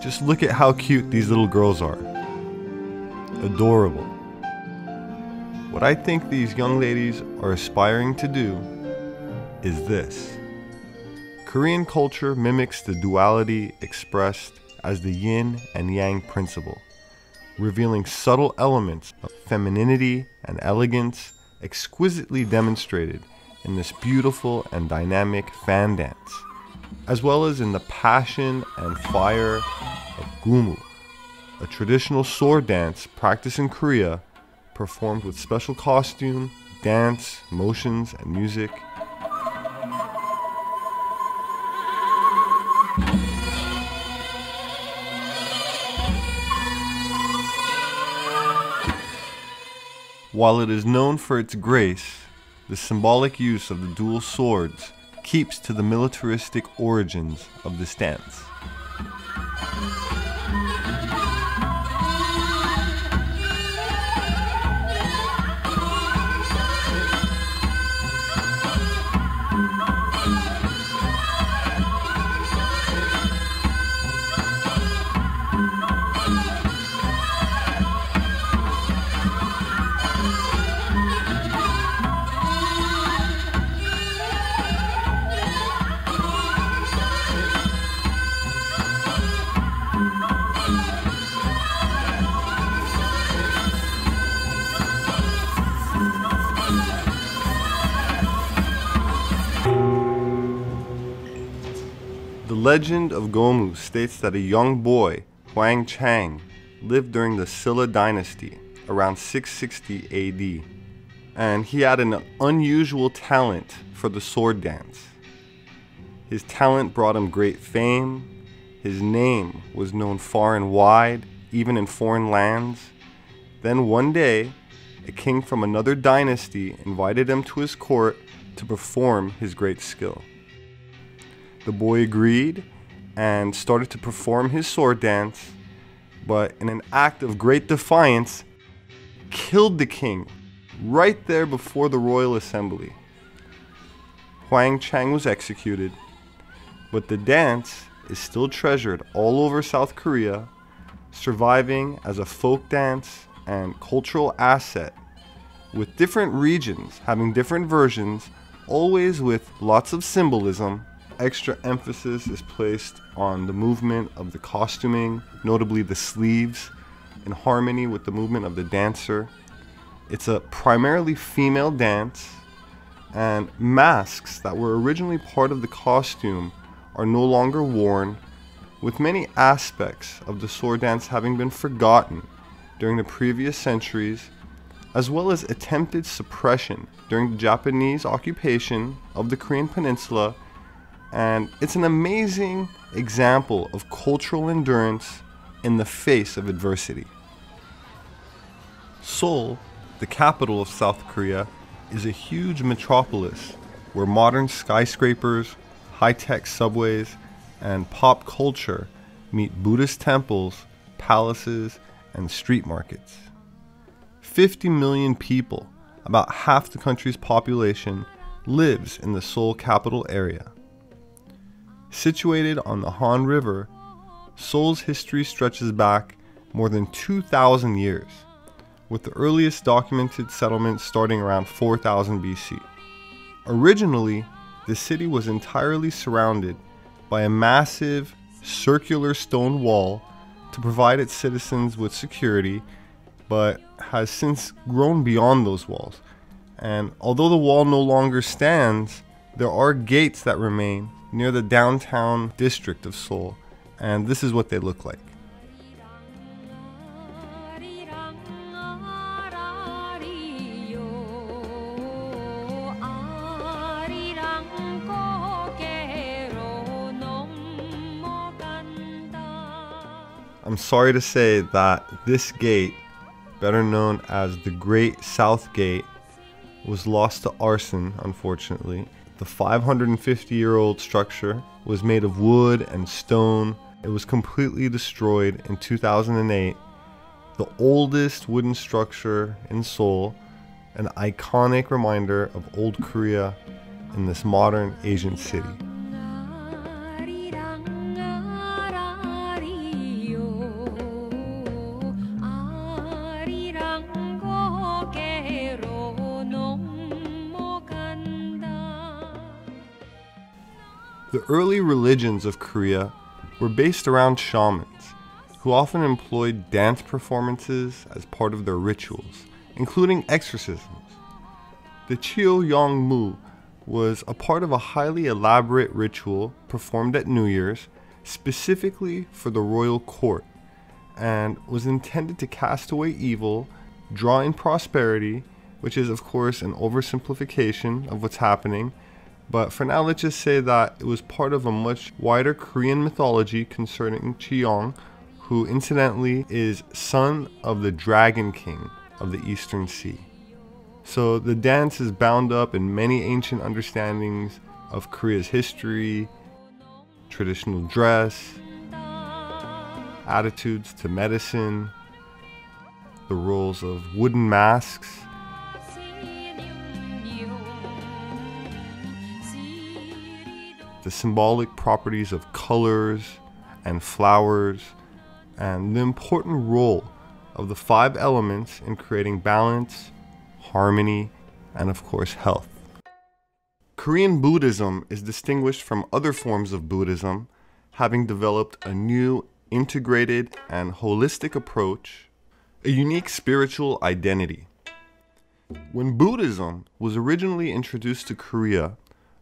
Just look at how cute these little girls are. Adorable. What I think these young ladies are aspiring to do is this. Korean culture mimics the duality expressed as the yin and yang principle, revealing subtle elements of femininity and elegance exquisitely demonstrated in this beautiful and dynamic fan dance, as well as in the passion and fire of gumu, a traditional sword dance practiced in Korea, performed with special costume, dance, motions, and music. While it is known for its grace, the symbolic use of the dual swords keeps to the militaristic origins of this dance. The legend of Gomu states that a young boy, Hwang Chang, lived during the Silla dynasty around 660 AD, and he had an unusual talent for the sword dance. His talent brought him great fame. His name was known far and wide, even in foreign lands. Then one day, a king from another dynasty invited him to his court to perform his great skill. The boy agreed and started to perform his sword dance, but in an act of great defiance, killed the king right there before the royal assembly. Hwang Chang was executed, but the dance is still treasured all over South Korea, surviving as a folk dance and cultural asset, with different regions having different versions, always with lots of symbolism. Extra emphasis is placed on the movement of the costuming, notably the sleeves, in harmony with the movement of the dancer. It's a primarily female dance, and masks that were originally part of the costume are no longer worn, with many aspects of the sword dance having been forgotten during the previous centuries, as well as attempted suppression during the Japanese occupation of the Korean peninsula. And it's an amazing example of cultural endurance in the face of adversity. Seoul, the capital of South Korea, is a huge metropolis where modern skyscrapers, high-tech subways, and pop culture meet Buddhist temples, palaces, and street markets. 50 million people, about half the country's population, lives in the Seoul capital area. Situated on the Han River, Seoul's history stretches back more than 2,000 years, with the earliest documented settlement starting around 4000 BC. Originally, the city was entirely surrounded by a massive circular stone wall to provide its citizens with security, but has since grown beyond those walls. And although the wall no longer stands, there are gates that remain near the downtown district of Seoul, and this is what they look like. I'm sorry to say that this gate, better known as the Great South Gate, was lost to arson, unfortunately. The 550-year-old structure was made of wood and stone. It was completely destroyed in 2008. The oldest wooden structure in Seoul, an iconic reminder of old Korea in this modern Asian city. early religions of Korea were based around shamans, who often employed dance performances as part of their rituals, including exorcisms. The Cheoyongmu was a part of a highly elaborate ritual performed at New Year's specifically for the royal court, and was intended to cast away evil, draw in prosperity, which is of course an oversimplification of what's happening, but for now let's just say that it was part of a much wider Korean mythology concerning Cheong, who incidentally is son of the Dragon King of the Eastern Sea. So the dance is bound up in many ancient understandings of Korea's history, traditional dress, attitudes to medicine, the roles of wooden masks, the symbolic properties of colors and flowers, and the important role of the 5 elements in creating balance, harmony, and of course health. Korean Buddhism is distinguished from other forms of Buddhism, having developed a new integrated and holistic approach, a unique spiritual identity. When Buddhism was originally introduced to Korea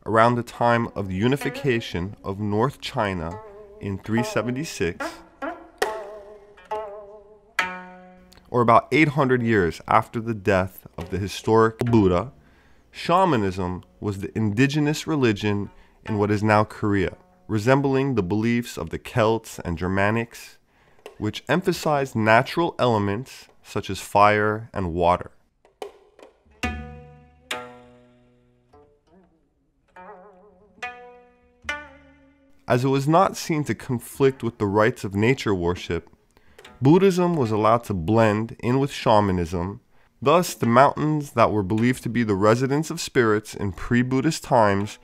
around the time of the unification of North China in 376, or about 800 years after the death of the historic Buddha, shamanism was the indigenous religion in what is now Korea, resembling the beliefs of the Celts and Germanics, which emphasized natural elements such as fire and water. As it was not seen to conflict with the rites of nature worship, Buddhism was allowed to blend in with shamanism. Thus, the mountains that were believed to be the residence of spirits in pre-Buddhist times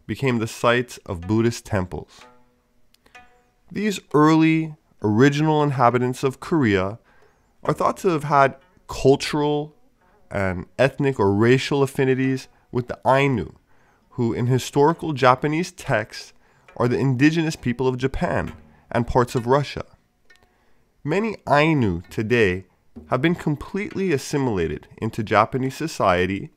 became the sites of Buddhist temples. These early, original inhabitants of Korea are thought to have had cultural and ethnic or racial affinities with the Ainu, who in historical Japanese texts are the indigenous people of Japan and parts of Russia. Many Ainu today have been completely assimilated into Japanese society,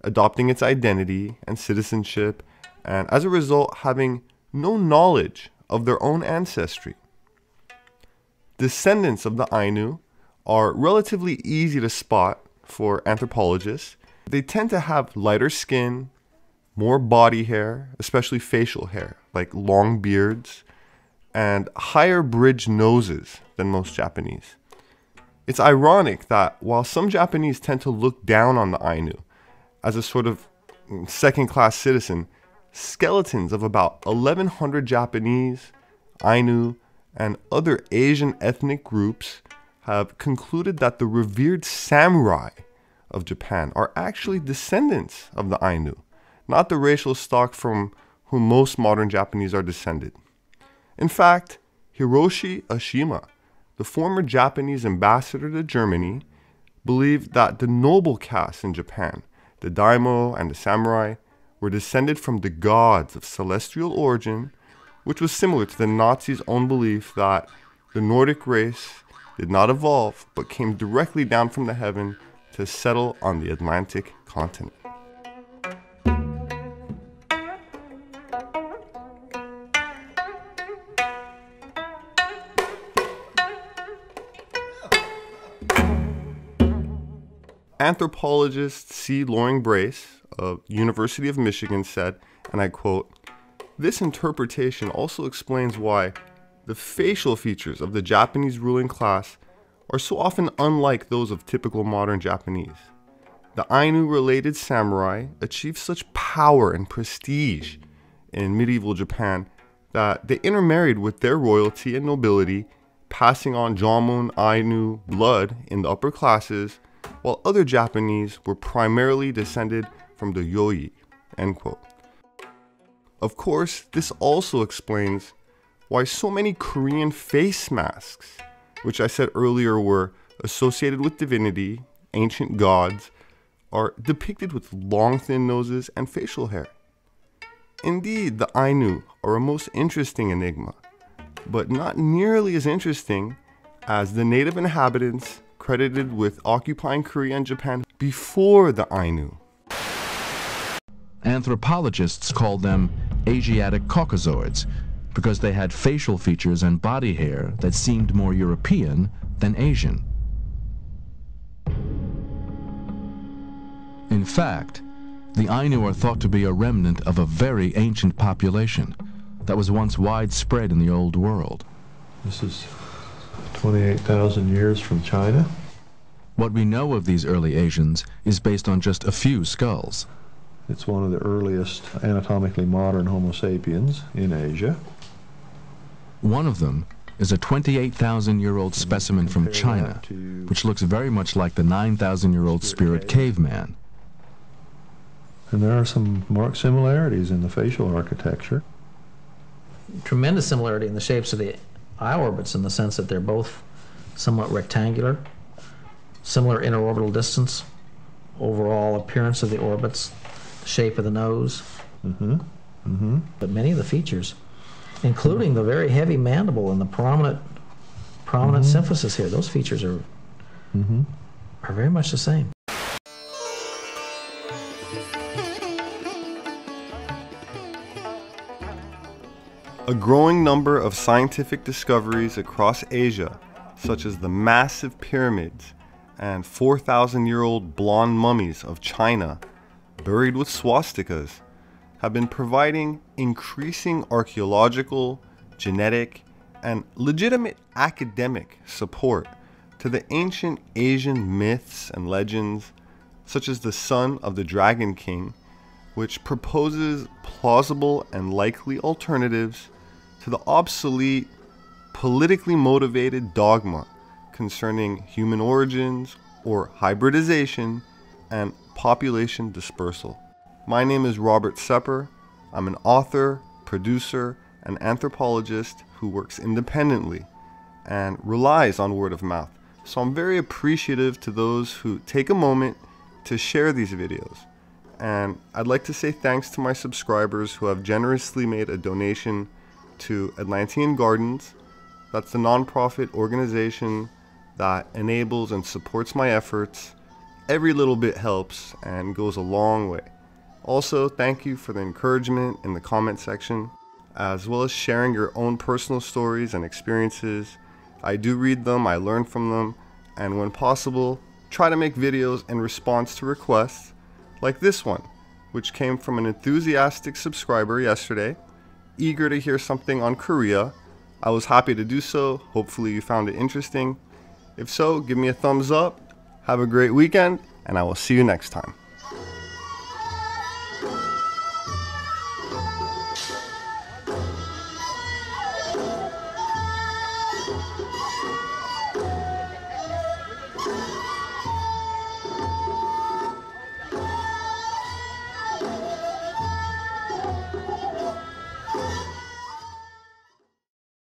adopting its identity and citizenship, and as a result having no knowledge of their own ancestry. Descendants of the Ainu are relatively easy to spot for anthropologists. They tend to have lighter skin, more body hair, especially facial hair, like long beards, and higher bridged noses than most Japanese. It's ironic that while some Japanese tend to look down on the Ainu as a sort of second-class citizen, skeletons of about 1,100 Japanese, Ainu, and other Asian ethnic groups have concluded that the revered samurai of Japan are actually descendants of the Ainu, not the racial stock from whom most modern Japanese are descended. In fact, Hiroshi Oshima, the former Japanese ambassador to Germany, believed that the noble caste in Japan, the daimyo and the samurai, were descended from the gods of celestial origin, which was similar to the Nazis' own belief that the Nordic race did not evolve but came directly down from the heaven to settle on the Atlantic continent. Anthropologist C. Loring Brace of University of Michigan said, and I quote, "This interpretation also explains why the facial features of the Japanese ruling class are so often unlike those of typical modern Japanese. The Ainu-related samurai achieved such power and prestige in medieval Japan that they intermarried with their royalty and nobility, passing on Jomon Ainu blood in the upper classes, while other Japanese were primarily descended from the Yoi." End quote. Of course, this also explains why so many Korean face masks, which I said earlier were associated with divinity, ancient gods, are depicted with long thin noses and facial hair. Indeed, the Ainu are a most interesting enigma, but not nearly as interesting as the native inhabitants credited with occupying Korea and Japan before the Ainu. Anthropologists called them Asiatic Caucasoids because they had facial features and body hair that seemed more European than Asian. In fact, the Ainu are thought to be a remnant of a very ancient population that was once widespread in the Old World. This is 28,000 years from China. What we know of these early Asians is based on just a few skulls. It's one of the earliest anatomically modern Homo sapiens in Asia. One of them is a 28,000-year-old specimen from China, which looks very much like the 9,000-year-old Spirit caveman. And there are some marked similarities in the facial architecture. Tremendous similarity in the shapes of the eye orbits, in the sense that they're both somewhat rectangular, similar interorbital distance, overall appearance of the orbits, the shape of the nose. But many of the features, including the very heavy mandible and the prominent symphysis here, those features are very much the same. A growing number of scientific discoveries across Asia, such as the massive pyramids and 4,000-year-old blonde mummies of China buried with swastikas, have been providing increasing archaeological, genetic, and legitimate academic support to the ancient Asian myths and legends, such as the son of the Dragon King, which proposes plausible and likely alternatives to the obsolete, politically motivated dogma concerning human origins or hybridization and population dispersal. My name is Robert Sepehr. I'm an author, producer, and anthropologist who works independently and relies on word of mouth. So I'm very appreciative to those who take a moment to share these videos. And I'd like to say thanks to my subscribers who have generously made a donation to Atlantean Gardens. That's the nonprofit organization that enables and supports my efforts. Every little bit helps and goes a long way. Also, thank you for the encouragement in the comment section, as well as sharing your own personal stories and experiences. I do read them, I learn from them, and when possible, try to make videos in response to requests like this one, which came from an enthusiastic subscriber yesterday, eager to hear something on Korea. I was happy to do so. Hopefully you found it interesting. If so, give me a thumbs up. Have a great weekend, and I will see you next time.